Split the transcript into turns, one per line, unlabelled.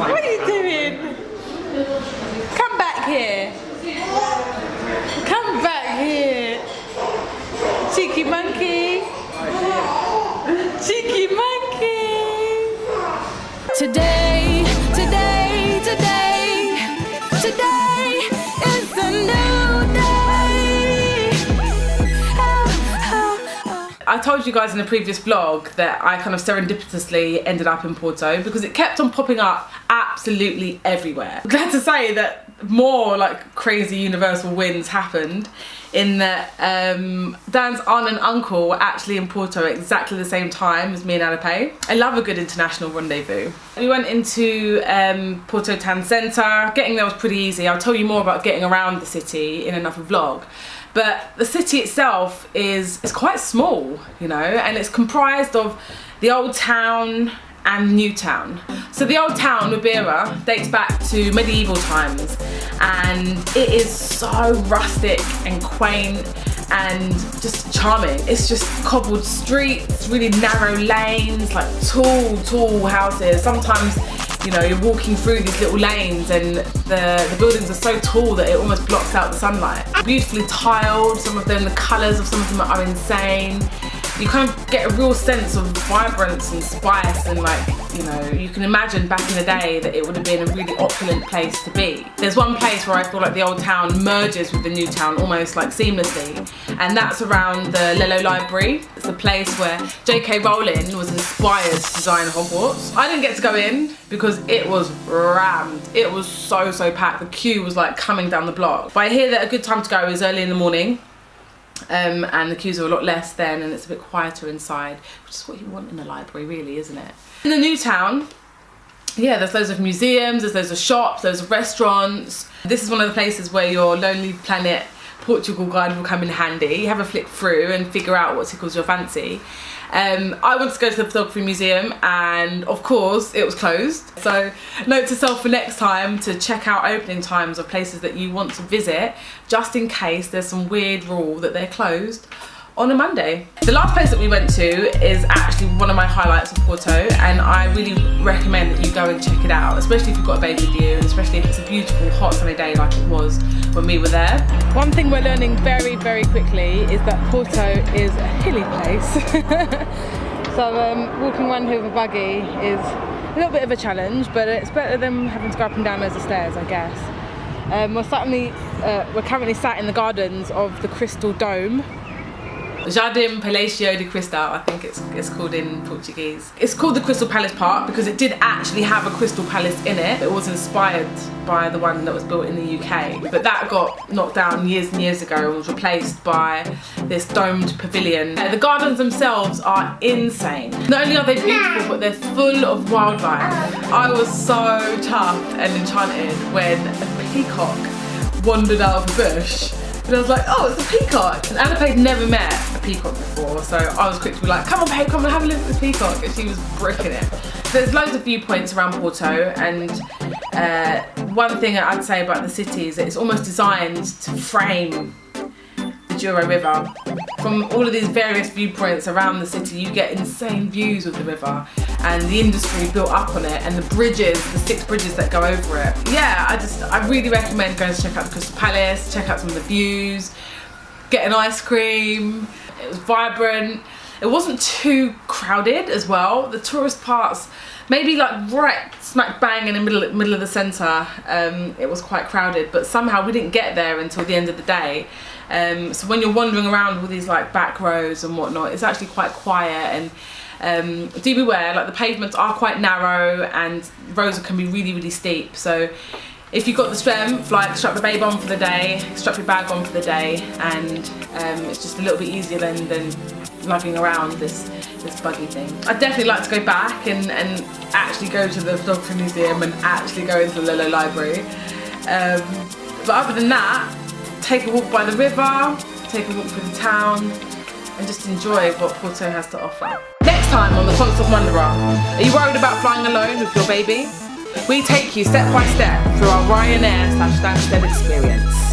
What are you doing? Come back here. Come back here. Cheeky monkey. Cheeky monkey. Today is a new day. I told you guys in a previous vlog that I kind of serendipitously ended up in Porto because it kept on popping up absolutely everywhere. I'm glad to say that more like crazy universal wins happened in that Dan's aunt and uncle were actually in Porto at exactly the same time as me and Alleppey. I love a good international rendezvous. We went into PORTO TOWN CENTRE. Getting there was pretty easy. I'll tell you more about getting around the city in another vlog. But the city itself is quite small, you know, and it's comprised of the old town and new town. So the old town, Ribeira, dates back to medieval times, and it is so rustic and quaint and just charming. It's just cobbled streets, really narrow lanes, like tall houses. Sometimes, you know, you're walking through these little lanes and the buildings are so tall that it almost blocks out the sunlight. Beautifully tiled, some of them, the colours of some of them are insane. You kind of get a real sense of vibrance and spice, and like, you know, you can imagine back in the day that it would have been a really opulent place to be. There's one place where I feel like the old town merges with the new town almost like seamlessly, and that's around the Lello Library. It's a place where J.K. Rowling was inspired to design Hogwarts. I didn't get to go in because it was rammed. It was so packed. The queue was like coming down the block. But I hear that a good time to go is early in the morning. And the queues are a lot less then, and it's a bit quieter inside, which is what you want in a library really, isn't it? In the new town, yeah, there's loads of museums, there's loads of shops, loads of restaurants. This is one of the places where your Lonely Planet Portugal guide will come in handy. You have a flick through and figure out what tickles your fancy. I wanted to go to the photography museum, and of course it was closed. So note to self for next time to check out opening times of places that you want to visit, just in case there's some weird rule that they're closed on a Monday. The last place that we went to is actually one of my highlights of Porto, and I really recommend that you go and check it out, especially if you've got a baby with you, and especially if it's a beautiful hot sunny day like it was when we were there. One thing we're learning very quickly is that Porto is a hilly place. So walking one hill with a buggy is a little bit of a challenge, but it's better than having to go up and down loads of stairs, I guess. We're currently sat in the gardens of the Crystal Dome. Jardim Palácio de Cristal, I think it's called in Portuguese. It's called the Crystal Palace Park because it did actually have a crystal palace in it. It was inspired by the one that was built in the UK, but that got knocked down years and years ago and was replaced by this domed pavilion. The gardens themselves are insane. Not only are they beautiful, but they're full of wildlife. I was so chuffed and enchanted when a peacock wandered out of the bush. And I was like, oh, it's a peacock. And Alleppey had never met a peacock before, so I was quick to be like, come on babe, come and have a look at this peacock. And she was bricking it. There's loads of viewpoints around Porto, and one thing I'd say about the city is that it's almost designed to frame the Douro River. From all of these various viewpoints around the city, you get insane views of the river and the industry built up on it, and the bridges, the 6 bridges that go over it. Yeah, I really recommend going to check out the Crystal Palace, check out some of the views, get an ice cream. It was vibrant. It wasn't too crowded as well. The tourist parts, maybe like right smack bang in the middle of the centre, it was quite crowded, but somehow we didn't get there until the end of the day. So when you're wandering around all these like back roads and whatnot, it's actually quite quiet, and do beware, like the pavements are quite narrow and roads can be really steep. So if you've got the strength, like strap the babe on for the day, strap your bag on for the day, and it's just a little bit easier than lugging around this buggy thing. I'd definitely like to go back and actually go to the photography museum and actually go into the Lello Library. But other than that, take a walk by the river, take a walk through the town, and just enjoy what Porto has to offer. Next time on The Constant Wanderer, are you worried about flying alone with your baby? We take you step by step through our Ryanair/Stansted experience.